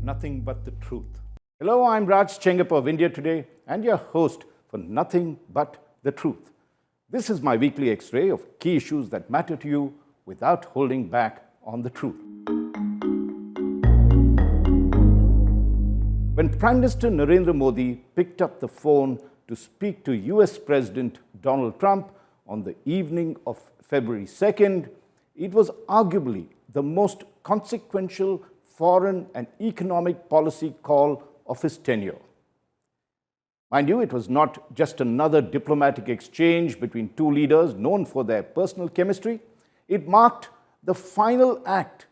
Nothing But the Truth. Hello, I'm Raj Chengappa of India Today and your host for Nothing But the Truth. This is my weekly X-ray of key issues that matter to you without holding back on the truth. When Prime Minister Narendra Modi picked up the phone to speak to US President Donald Trump on the evening of February 2nd, it was arguably the most consequential foreign and economic policy call of his tenure. Mind you, it was not just another diplomatic exchange between two leaders known for their personal chemistry. It marked the final act.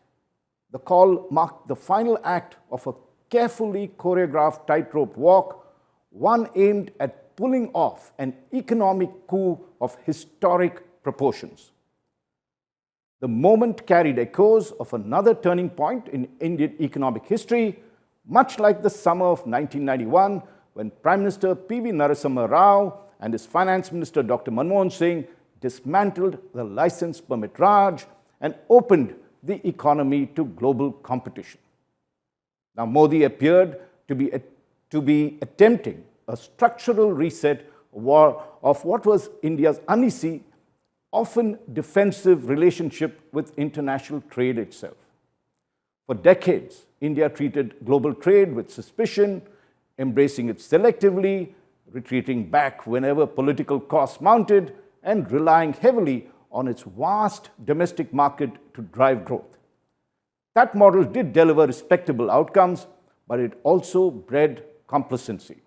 The call marked the final act of a carefully choreographed tightrope walk, one aimed at pulling off an economic coup of historic proportions. The moment carried echoes of another turning point in Indian economic history, much like the summer of 1991, when Prime Minister P.V. Narasimha Rao and his Finance Minister Dr. Manmohan Singh dismantled the license permit Raj and opened the economy to global competition. Now, Modi appeared to be attempting a structural reset of what was India's uneasy, often defensive relationship with international trade itself. For decades, India treated global trade with suspicion, embracing it selectively, retreating back whenever political costs mounted, and relying heavily on its vast domestic market to drive growth. That model did deliver respectable outcomes, but it also bred complacency.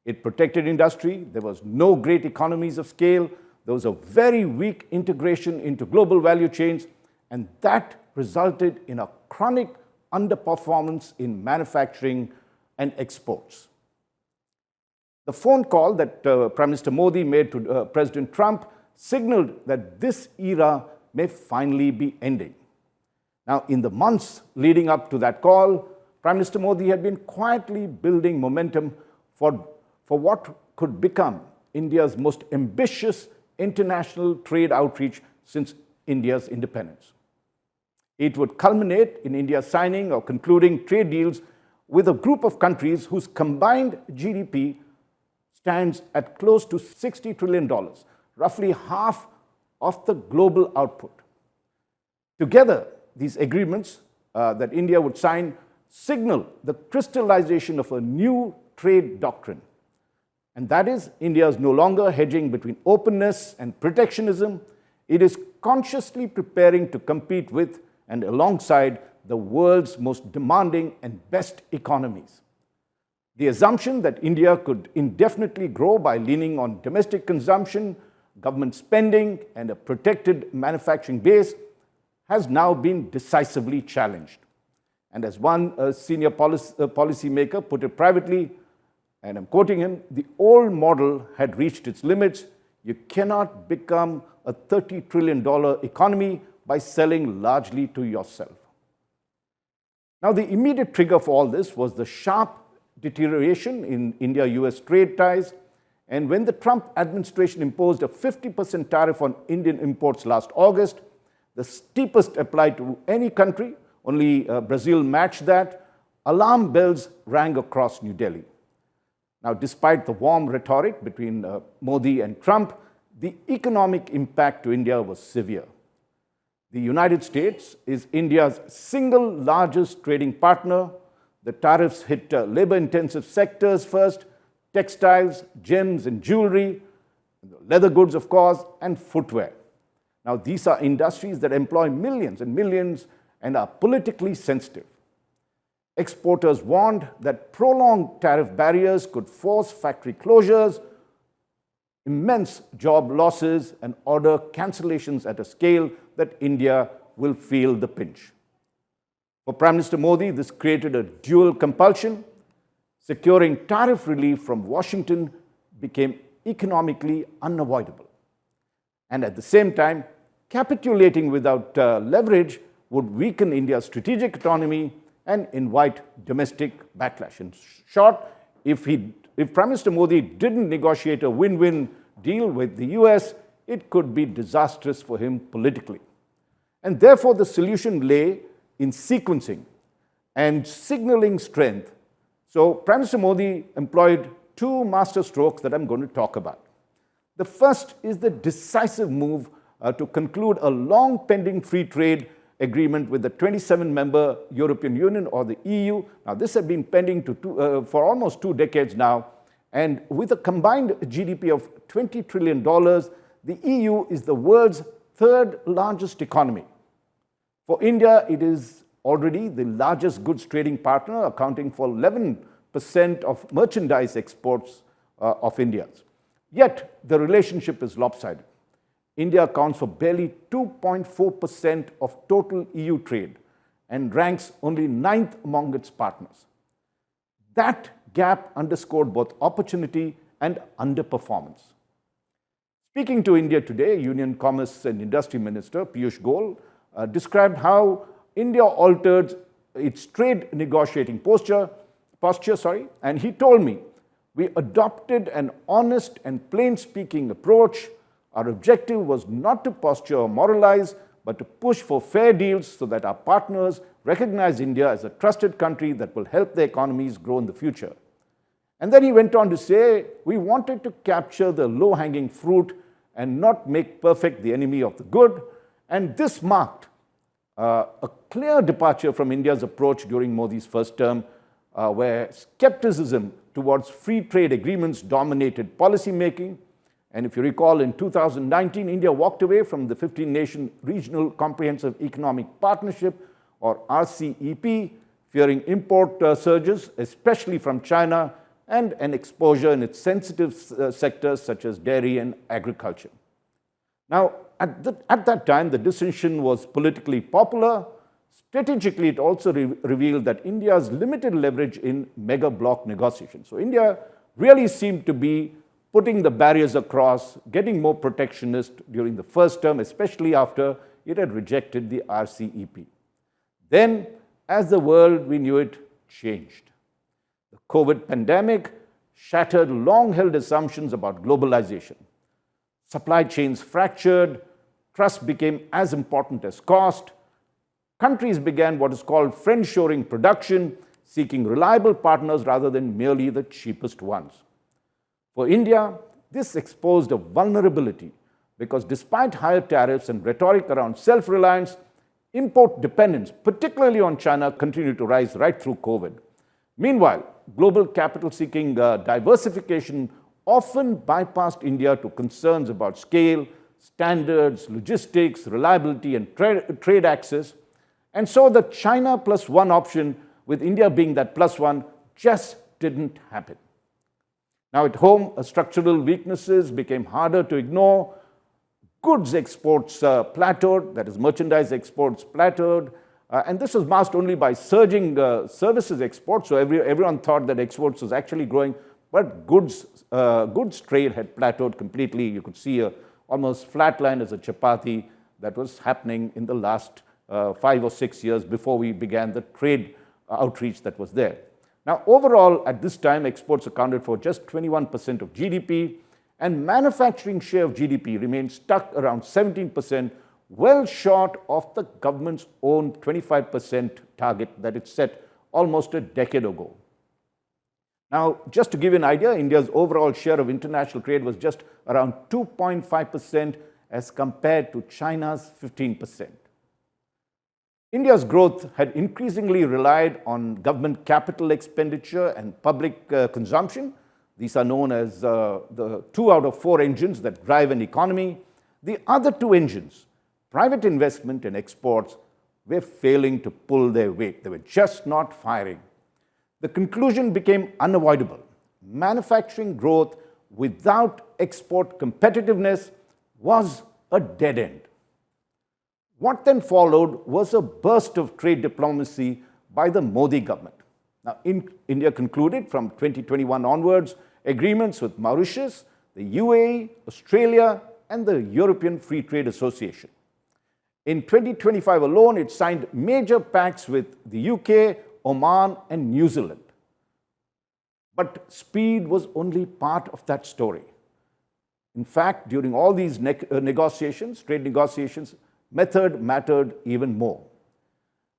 It protected industry, there was no great economies of scale, there was a very weak integration into global value chains, and that resulted in a chronic underperformance in manufacturing and exports. The phone call that Prime Minister Modi made to President Trump signaled that this era may finally be ending. Now, in the months leading up to that call, Prime Minister Modi had been quietly building momentum for what could become India's most ambitious international trade outreach since India's independence. It would culminate in India signing or concluding trade deals with a group of countries whose combined GDP stands at close to $60 trillion, roughly half of the global output. Together, these agreements that India would sign signal the crystallization of a new trade doctrine. And that is, India is no longer hedging between openness and protectionism. It is consciously preparing to compete with and alongside the world's most demanding and best economies. The assumption that India could indefinitely grow by leaning on domestic consumption, government spending, and a protected manufacturing base has now been decisively challenged. And as one senior policymaker put it privately, and I'm quoting him, the old model had reached its limits. You cannot become a $30 trillion economy by selling largely to yourself. Now, the immediate trigger for all this was the sharp deterioration in India-US trade ties. And when the Trump administration imposed a 50% tariff on Indian imports last August, the steepest applied to any country, only Brazil matched that, alarm bells rang across New Delhi. Now, despite the warm rhetoric between Modi and Trump, the economic impact to India was severe. The United States is India's single largest trading partner. The tariffs hit labor-intensive sectors first: textiles, gems and jewelry, leather goods, of course, and footwear. Now, these are industries that employ millions and millions and are politically sensitive. Exporters warned that prolonged tariff barriers could force factory closures, immense job losses, and order cancellations at a scale that India will feel the pinch. For Prime Minister Modi, this created a dual compulsion. Securing tariff relief from Washington became economically unavoidable. And at the same time, capitulating without leverage would weaken India's strategic autonomy and invite domestic backlash. In short, if Prime Minister Modi didn't negotiate a win-win deal with the US, it could be disastrous for him politically. And therefore, the solution lay in sequencing and signaling strength. So Prime Minister Modi employed two master strokes that I'm going to talk about. The first is the decisive move to conclude a long-pending free trade agreement with the 27-member European Union, or the EU. Now, this had been pending for almost 2 decades now, and with a combined GDP of $20 trillion, the EU is the world's third largest economy. For India, it is already the largest goods trading partner, accounting for 11% of merchandise exports of India's. Yet, the relationship is lopsided. India accounts for barely 2.4% of total EU trade and ranks only 9th among its partners. That gap underscored both opportunity and underperformance. Speaking to India today, Union Commerce and Industry Minister Piyush Goyal described how India altered its trade negotiating posture, and he told me, "We adopted an honest and plain-speaking approach. Our objective was not to posture or moralize, but to push for fair deals so that our partners recognize India as a trusted country that will help their economies grow in the future." And then he went on to say, "We wanted to capture the low-hanging fruit and not make perfect the enemy of the good." And this marked a clear departure from India's approach during Modi's first term, where skepticism towards free trade agreements dominated policymaking. And if you recall, in 2019, India walked away from the 15-nation Regional Comprehensive Economic Partnership, or RCEP, fearing import surges, especially from China, and an exposure in its sensitive sectors such as dairy and agriculture. Now, at that time, the decision was politically popular. Strategically, it also revealed that India's limited leverage in mega bloc negotiations. So India really seemed to be putting the barriers across, getting more protectionist during the first term, especially after it had rejected the RCEP. Then, as the world we knew it changed, the COVID pandemic shattered long-held assumptions about globalization. Supply chains fractured, trust became as important as cost. Countries began what is called friendshoring production, seeking reliable partners rather than merely the cheapest ones. For India, this exposed a vulnerability because despite higher tariffs and rhetoric around self-reliance, import dependence, particularly on China, continued to rise right through COVID. Meanwhile, global capital-seeking diversification often bypassed India to concerns about scale, standards, logistics, reliability, and trade access. And so the China plus one option, with India being that plus one, just didn't happen. Now at home, structural weaknesses became harder to ignore. Goods exports plateaued, that is, merchandise exports plateaued, and this was masked only by surging services exports. So everyone thought that exports was actually growing, but goods trade had plateaued completely. You could see almost flat line as a chapati that was happening in the last 5 or 6 years before we began the trade outreach that was there. Now, overall, at this time, exports accounted for just 21% of GDP, and manufacturing share of GDP remained stuck around 17%, well short of the government's own 25% target that it set almost a decade ago. Now, just to give you an idea, India's overall share of international trade was just around 2.5% as compared to China's 15%. India's growth had increasingly relied on government capital expenditure and public consumption. These are known as the 2 out of 4 engines that drive an economy. The other 2 engines, private investment and exports, were failing to pull their weight. They were just not firing. The conclusion became unavoidable. Manufacturing growth without export competitiveness was a dead end. What then followed was a burst of trade diplomacy by the Modi government. Now, India concluded from 2021 onwards agreements with Mauritius, the UAE, Australia, and the European Free Trade Association. In 2025 alone, it signed major pacts with the UK, Oman, and New Zealand. But speed was only part of that story. In fact, during all these trade negotiations, method mattered even more.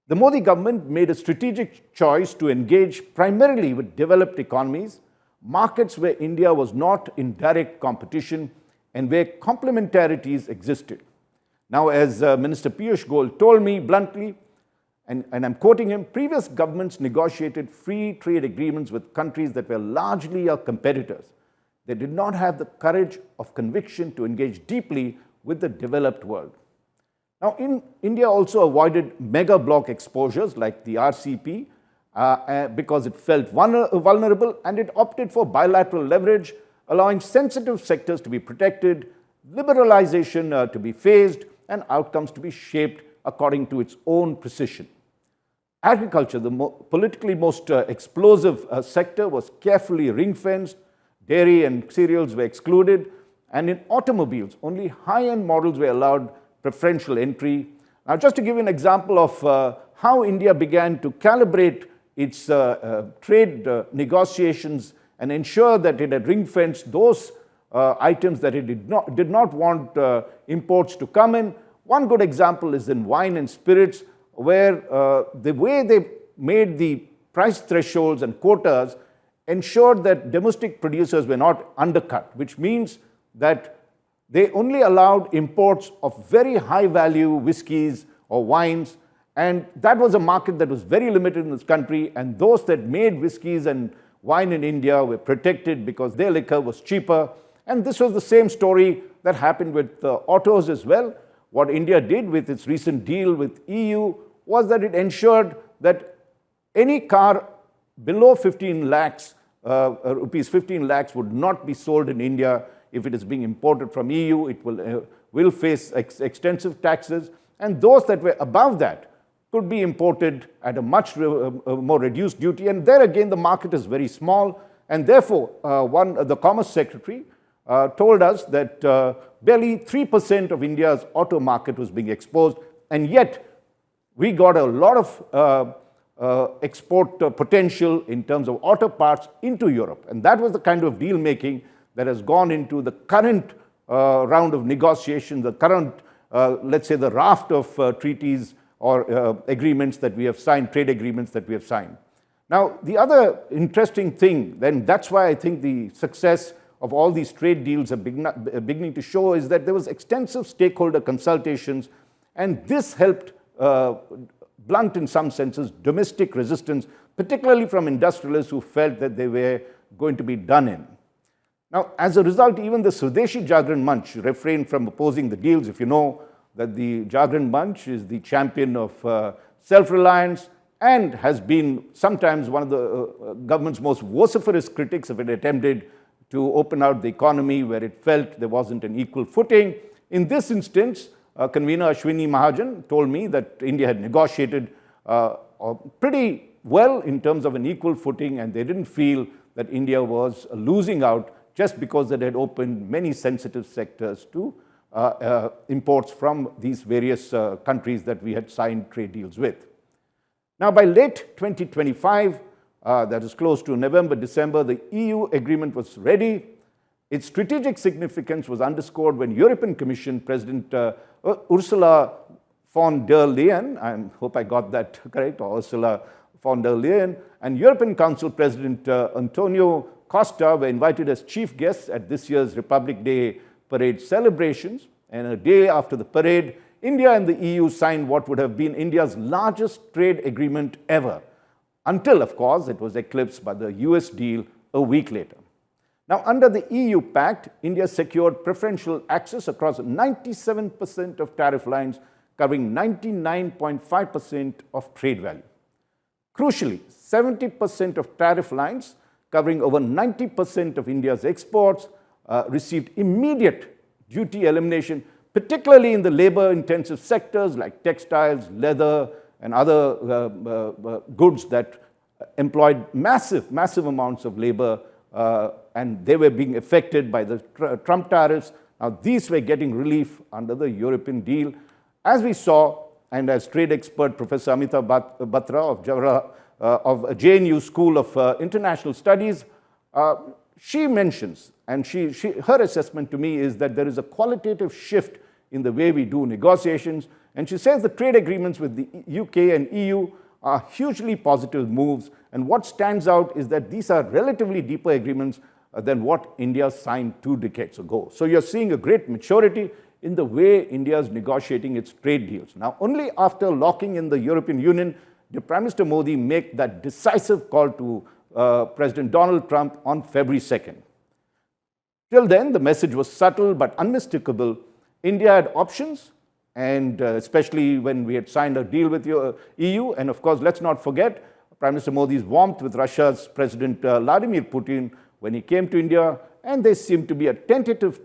The Modi government made a strategic choice to engage primarily with developed economies, markets where India was not in direct competition and where complementarities existed. Now, as Minister Piyush Goyal told me bluntly, and I'm quoting him, previous governments negotiated free trade agreements with countries that were largely our competitors. They did not have the courage of conviction to engage deeply with the developed world. Now, India also avoided mega bloc exposures like the RCP because it felt vulnerable, and it opted for bilateral leverage, allowing sensitive sectors to be protected, liberalization to be phased, and outcomes to be shaped according to its own precision. Agriculture, the politically most explosive sector, was carefully ring-fenced. Dairy and cereals were excluded, and in automobiles, only high-end models were allowed preferential entry. Now, just to give you an example of how India began to calibrate its trade negotiations and ensure that it had ring-fenced those items that it did not want imports to come in. One good example is in wine and spirits, where the way they made the price thresholds and quotas ensured that domestic producers were not undercut, which means that they only allowed imports of very high-value whiskies or wines, and that was a market that was very limited in this country, and those that made whiskies and wine in India were protected because their liquor was cheaper. And this was the same story that happened with autos as well. What India did with its recent deal with EU was that it ensured that any car below 15 lakhs, rupees 15 lakhs would not be sold in India. If it is being imported from EU, it will face extensive taxes, and those that were above that could be imported at a much more reduced duty. And there again, the market is very small, and therefore, the Commerce Secretary told us that barely 3% of India's auto market was being exposed, and yet we got a lot of export potential in terms of auto parts into Europe. And that was the kind of deal making that has gone into the current round of negotiations, the current, let's say, the raft of treaties or agreements that we have signed, trade agreements that we have signed. Now, the other interesting thing, then that's why I think the success of all these trade deals are beginning to show, is that there was extensive stakeholder consultations, and this helped blunt, in some senses, domestic resistance, particularly from industrialists who felt that they were going to be done in. Now, as a result, even the Swadeshi Jagran Manch refrained from opposing the deals. If you know that the Jagran Manch is the champion of self-reliance and has been sometimes one of the government's most vociferous critics if it attempted to open out the economy where it felt there wasn't an equal footing. In this instance, convener Ashwini Mahajan told me that India had negotiated pretty well in terms of an equal footing, and they didn't feel that India was losing out just because it had opened many sensitive sectors to imports from these various countries that we had signed trade deals with. Now, by late 2025, that is close to November, December, the EU agreement was ready. Its strategic significance was underscored when European Commission President Ursula von der Leyen, I hope I got that correct, or Ursula von der Leyen, and European Council President Antonio Costa were invited as chief guests at this year's Republic Day parade celebrations. And a day after the parade, India and the EU signed what would have been India's largest trade agreement ever, until, of course, it was eclipsed by the US deal a week later. Now, under the EU Pact, India secured preferential access across 97% of tariff lines, covering 99.5% of trade value. Crucially, 70% of tariff lines, covering over 90% of India's exports, received immediate duty elimination, particularly in the labor-intensive sectors like textiles, leather, and other goods that employed massive amounts of labor, and they were being affected by the Trump tariffs. Now, these were getting relief under the European deal. As we saw, and as trade expert Professor Amita Batra of JNU School of International Studies, she mentions, and her assessment to me is that there is a qualitative shift in the way we do negotiations. And she says the trade agreements with the UK and EU are hugely positive moves. And what stands out is that these are relatively deeper agreements than what India signed 2 decades ago. So you're seeing a great maturity in the way India is negotiating its trade deals. Now, only after locking in the European Union did Prime Minister Modi make that decisive call to President Donald Trump on February 2nd. Till then, the message was subtle but unmistakable. India had options, and especially when we had signed a deal with the EU. And of course, let's not forget Prime Minister Modi's warmth with Russia's President Vladimir Putin when he came to India. And there seemed to be a tentative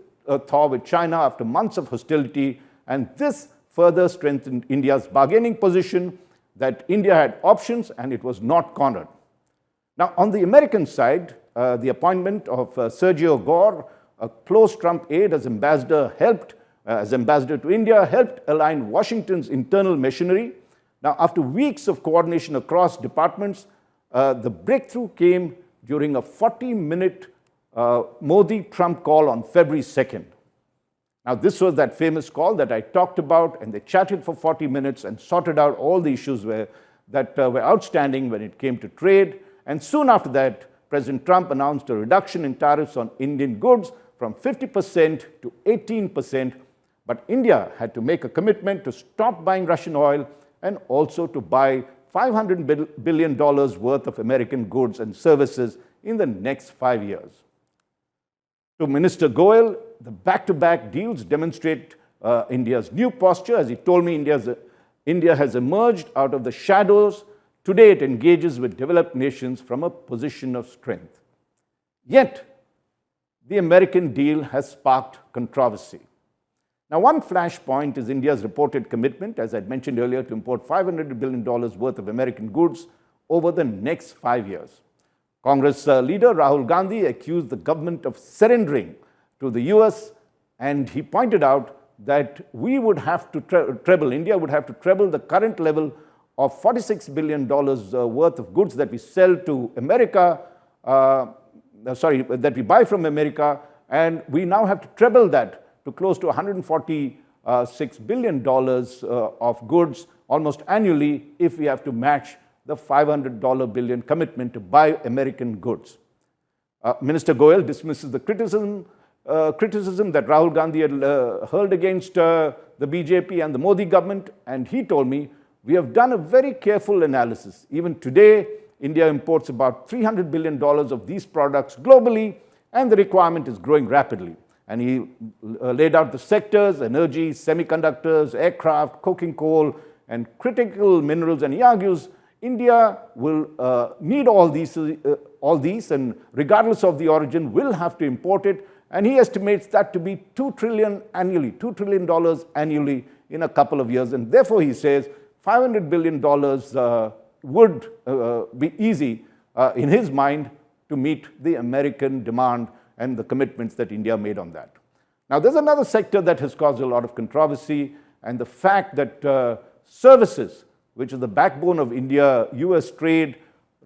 thaw with China after months of hostility. And this further strengthened India's bargaining position, that India had options and it was not cornered. Now, on the American side, the appointment of Sergio Gore, a close Trump aide as ambassador to India, helped align Washington's internal machinery. Now, after weeks of coordination across departments, the breakthrough came during a 40-minute Modi-Trump call on February 2nd. Now, this was that famous call that I talked about, and they chatted for 40 minutes and sorted out all the issues that were outstanding when it came to trade. And soon after that, President Trump announced a reduction in tariffs on Indian goods from 50% to 18%. But India had to make a commitment to stop buying Russian oil and also to buy $500 billion worth of American goods and services in the next 5 years. To Minister Goel, the back-to-back deals demonstrate India's new posture. As he told me, India has emerged out of the shadows. Today, it engages with developed nations from a position of strength. Yet, the American deal has sparked controversy. Now, one flashpoint is India's reported commitment, as I mentioned earlier, to import $500 billion worth of American goods over the next 5 years. Congress leader Rahul Gandhi accused the government of surrendering to the US, and he pointed out that we would have to India would have to treble the current level of $46 billion worth of goods that we sell to America, that we buy from America, and we now have to treble that to close to $146 billion of goods almost annually if we have to match the $500 billion commitment to buy American goods. Minister Goel dismisses the criticism that Rahul Gandhi had hurled against the BJP and the Modi government, and he told me, we have done a very careful analysis. Even today, India imports about $300 billion of these products globally, and the requirement is growing rapidly. And he laid out the sectors: energy, semiconductors, aircraft, coking coal, and critical minerals. And he argues India will need all these, and regardless of the origin, will have to import it. And he estimates that to be $2 trillion annually in a couple of years. And therefore, he says $500 billion would be easy in his mind to meet the American demand and the commitments that India made on that. Now, there's another sector that has caused a lot of controversy, and the fact that services, which is the backbone of India-US trade,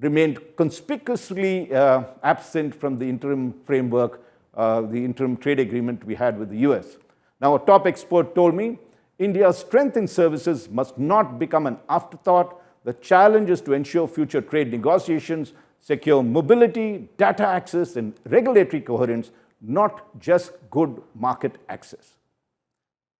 remained conspicuously absent from the interim framework, the interim trade agreement we had with the US. Now, a top expert told me, India's strength in services must not become an afterthought. The challenge is to ensure future trade negotiations secure mobility, data access, and regulatory coherence, not just good market access.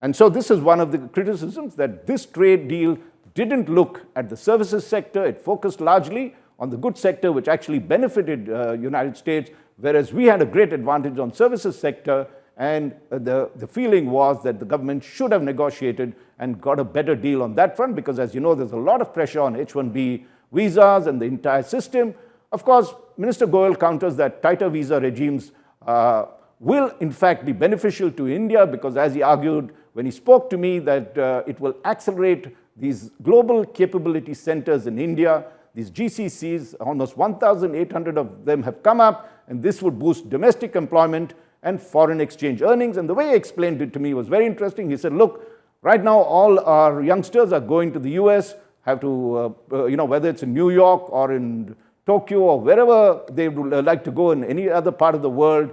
And so this is one of the criticisms, that this trade deal didn't look at the services sector. It focused largely on the goods sector, which actually benefited United States, whereas we had a great advantage on services sector. And the feeling was that the government should have negotiated and got a better deal on that front, because as you know, there's a lot of pressure on H-1B visas and the entire system. Of course, Minister Goel counters that tighter visa regimes will in fact be beneficial to India, because as he argued when he spoke to me, that it will accelerate these global capability centers in India. These GCCs, almost 1,800 of them have come up, and this would boost domestic employment and foreign exchange earnings. And the way he explained it to me was very interesting. He said, look, right now all our youngsters are going to the US, have to, whether it's in New York or in Tokyo or wherever they would like to go in any other part of the world,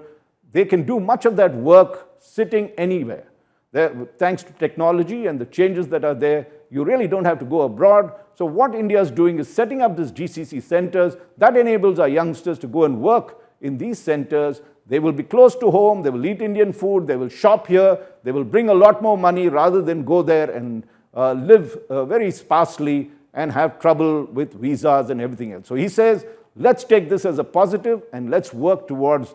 they can do much of that work sitting anywhere. Thanks to technology and the changes that are there, you really don't have to go abroad. So what India is doing is setting up these GCC centers that enables our youngsters to go and work in these centers. They will be close to home, they will eat Indian food, they will shop here, they will bring a lot more money rather than go there and live very sparsely and have trouble with visas and everything else. So he says, let's take this as a positive and let's work towards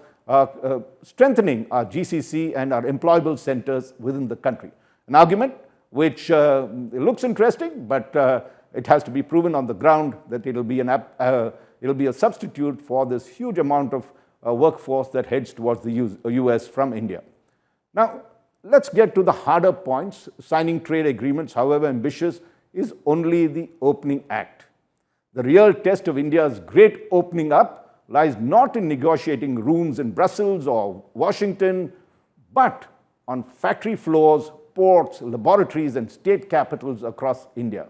strengthening our GCC and our employable centers within the country. An argument which looks interesting, but it has to be proven on the ground that it'll be a substitute for this huge amount of workforce that heads towards the US from India. Now, let's get to the harder points. Signing trade agreements, however ambitious, is only the opening act. The real test of India's great opening up lies not in negotiating rooms in Brussels or Washington, but on factory floors, ports, laboratories, and state capitals across India.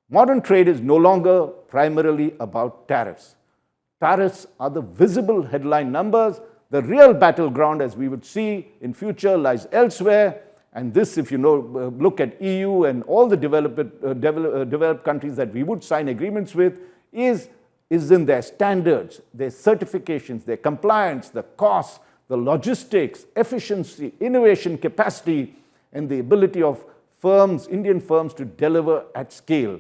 Modern trade is no longer primarily about tariffs. Tariffs are the visible headline numbers. The real battleground, as we would see in future, lies elsewhere. And this, if you look at EU and all the developed countries that we would sign agreements with, is in their standards, their certifications, their compliance, the costs, the logistics, efficiency, innovation capacity, and the ability of firms, Indian firms, to deliver at scale,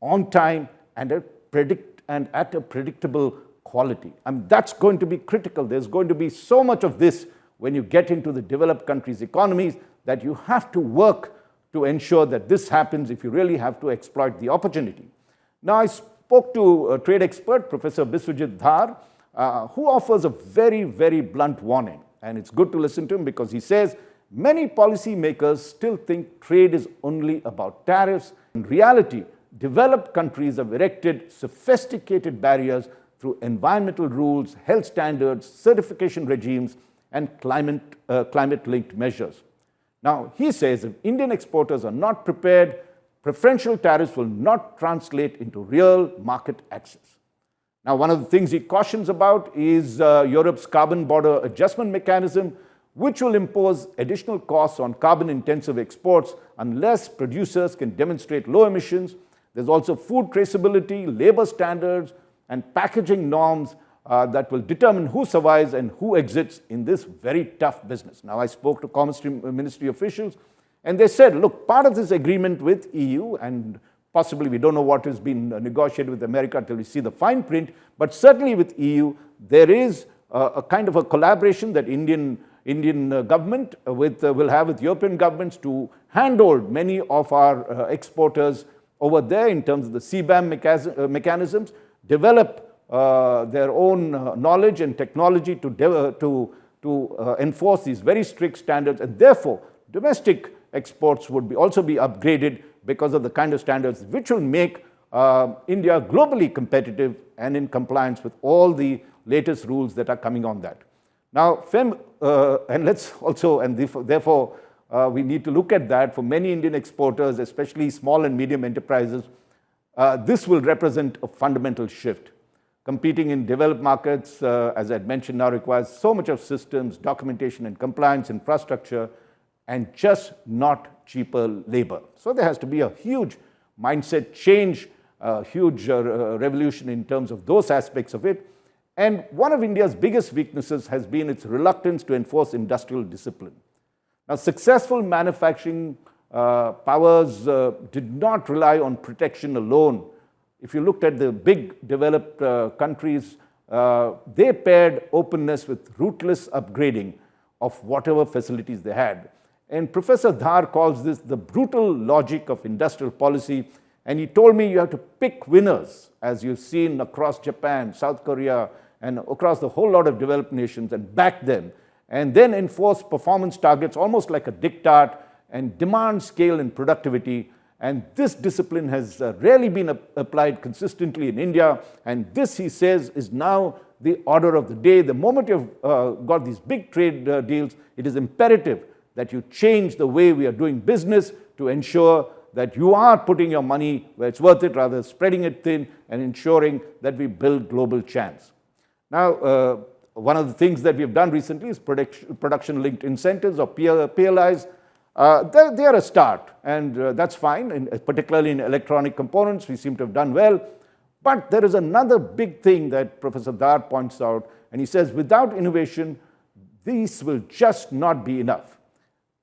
on time, and at a predictable quality. That's going to be critical. There's going to be so much of this when you get into the developed countries' economies that you have to work to ensure that this happens if you really have to exploit the opportunity. Now, I spoke to a trade expert, Professor Biswajit Dhar, who offers a very, very blunt warning. And it's good to listen to him because he says, many policymakers still think trade is only about tariffs. In reality, developed countries have erected sophisticated barriers through environmental rules, health standards, certification regimes, and climate-linked measures. Now, he says if Indian exporters are not prepared, preferential tariffs will not translate into real market access. Now, one of the things he cautions about is Europe's carbon border adjustment mechanism, which will impose additional costs on carbon-intensive exports unless producers can demonstrate low emissions. There's also food traceability, labor standards, and packaging norms that will determine who survives and who exits in this very tough business. Now, I spoke to Commerce Ministry officials, and they said, look, part of this agreement with EU, and possibly we don't know what has been negotiated with America until we see the fine print, but certainly with EU, there is a kind of a collaboration that Indian government will have with European governments to handhold many of our exporters over there in terms of the CBAM mechanisms, develop their own knowledge and technology to enforce these very strict standards, and therefore domestic exports would also be upgraded because of the kind of standards which will make India globally competitive and in compliance with all the latest rules that are coming on that. Now, therefore, we need to look at that for many Indian exporters, especially small and medium enterprises. This will represent a fundamental shift. Competing in developed markets, as I mentioned, now requires so much of systems, documentation, and compliance infrastructure, and just not cheaper labor. So there has to be a huge mindset change, a huge revolution in terms of those aspects of it. And one of India's biggest weaknesses has been its reluctance to enforce industrial discipline. Now, successful manufacturing powers did not rely on protection alone. If you looked at the big developed countries, they paired openness with ruthless upgrading of whatever facilities they had. And Professor Dhar calls this the brutal logic of industrial policy. And he told me you have to pick winners, as you've seen across Japan, South Korea, and across the whole lot of developed nations, and back them, and then enforce performance targets almost like a diktat and demand scale and productivity. And this discipline has rarely been applied consistently in India. And this, he says, is now the order of the day. The moment you've got these big trade deals, it is imperative that you change the way we are doing business to ensure that you are putting your money where it's worth it, rather spreading it thin and ensuring that we build global champs. Now, one of the things that we've done recently is production-linked incentives, or PLIs. They are a start, and that's fine, and particularly in electronic components, we seem to have done well. But there is another big thing that Professor Dar points out, and he says, without innovation, these will just not be enough.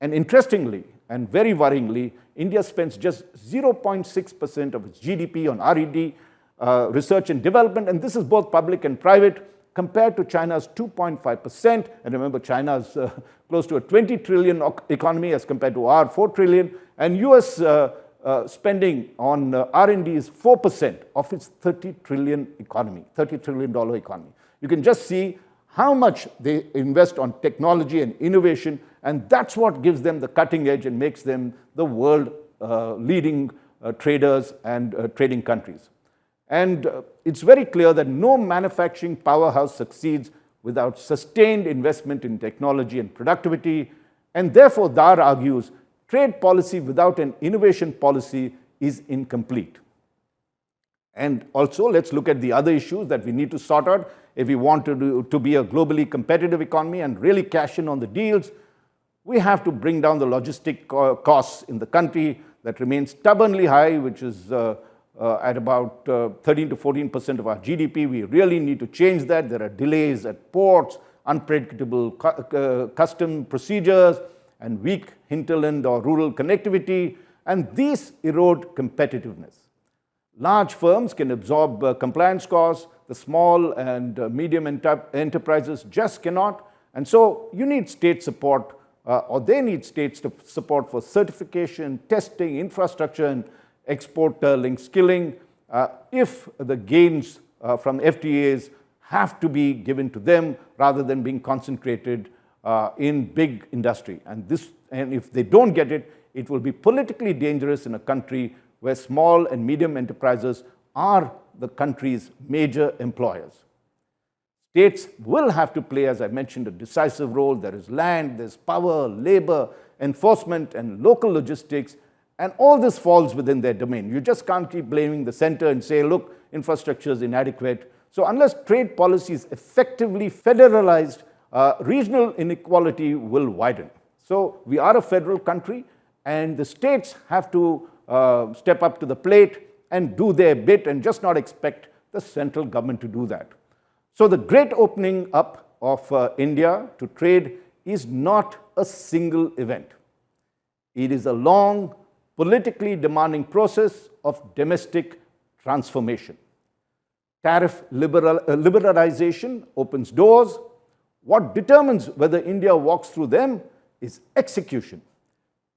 And interestingly, and very worryingly, India spends just 0.6% of its GDP on R&D, research and development, and this is both public and private, compared to China's 2.5%. And remember, China's close to a 20 trillion economy as compared to our 4 trillion. And US spending on R&D is 4% of its $30 trillion economy. You can just see how much they invest on technology and innovation, and that's what gives them the cutting edge and makes them the world leading traders and trading countries. And it's very clear that no manufacturing powerhouse succeeds without sustained investment in technology and productivity. And therefore, Dar argues, trade policy without an innovation policy is incomplete. And also, let's look at the other issues that we need to sort out if we want to be a globally competitive economy and really cash in on the deals. We have to bring down the logistic costs in the country that remain stubbornly high, which is at about 13 to 14% of our GDP. We really need to change that. There are delays at ports, unpredictable custom procedures, and weak hinterland or rural connectivity, and these erode competitiveness. Large firms can absorb compliance costs. The small and medium enterprises just cannot. And so you need state support, or they need state support for certification, testing, infrastructure, and export-linked skilling. If the gains from FTAs have to be given to them rather than being concentrated in big industry. And if they don't get it, it will be politically dangerous in a country where small and medium enterprises are the country's major employers. States will have to play, as I mentioned, a decisive role. There is land, there's power, labor, enforcement, and local logistics, and all this falls within their domain. You just can't keep blaming the center and say, look, infrastructure is inadequate. So unless trade policy is effectively federalized, regional inequality will widen. So we are a federal country, and the states have to step up to the plate and do their bit and just not expect the central government to do that. So the great opening up of India to trade is not a single event. It is a long, politically demanding process of domestic transformation. Tariff liberalization opens doors. What determines whether India walks through them is execution.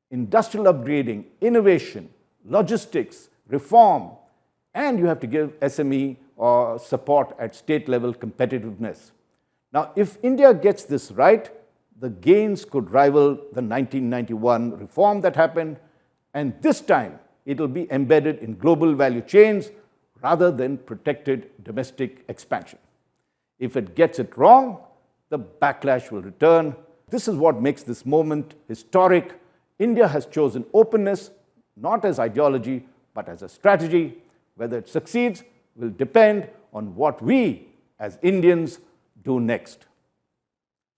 Industrial upgrading, innovation, logistics, reform, and you have to give SME support at state-level competitiveness. Now, if India gets this right, the gains could rival the 1991 reform that happened, and this time it will be embedded in global value chains rather than protected domestic expansion. If it gets it wrong, the backlash will return. This is what makes this moment historic. India has chosen openness, not as ideology, but as a strategy. Whether it succeeds will depend on what we, as Indians, do next.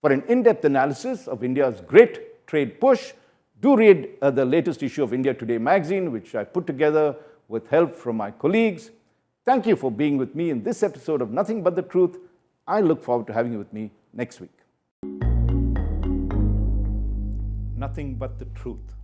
For an in-depth analysis of India's great trade push, do read the latest issue of India Today magazine, which I put together with help from my colleagues. Thank you for being with me in this episode of Nothing But the Truth. I look forward to having you with me next week. Nothing but the truth.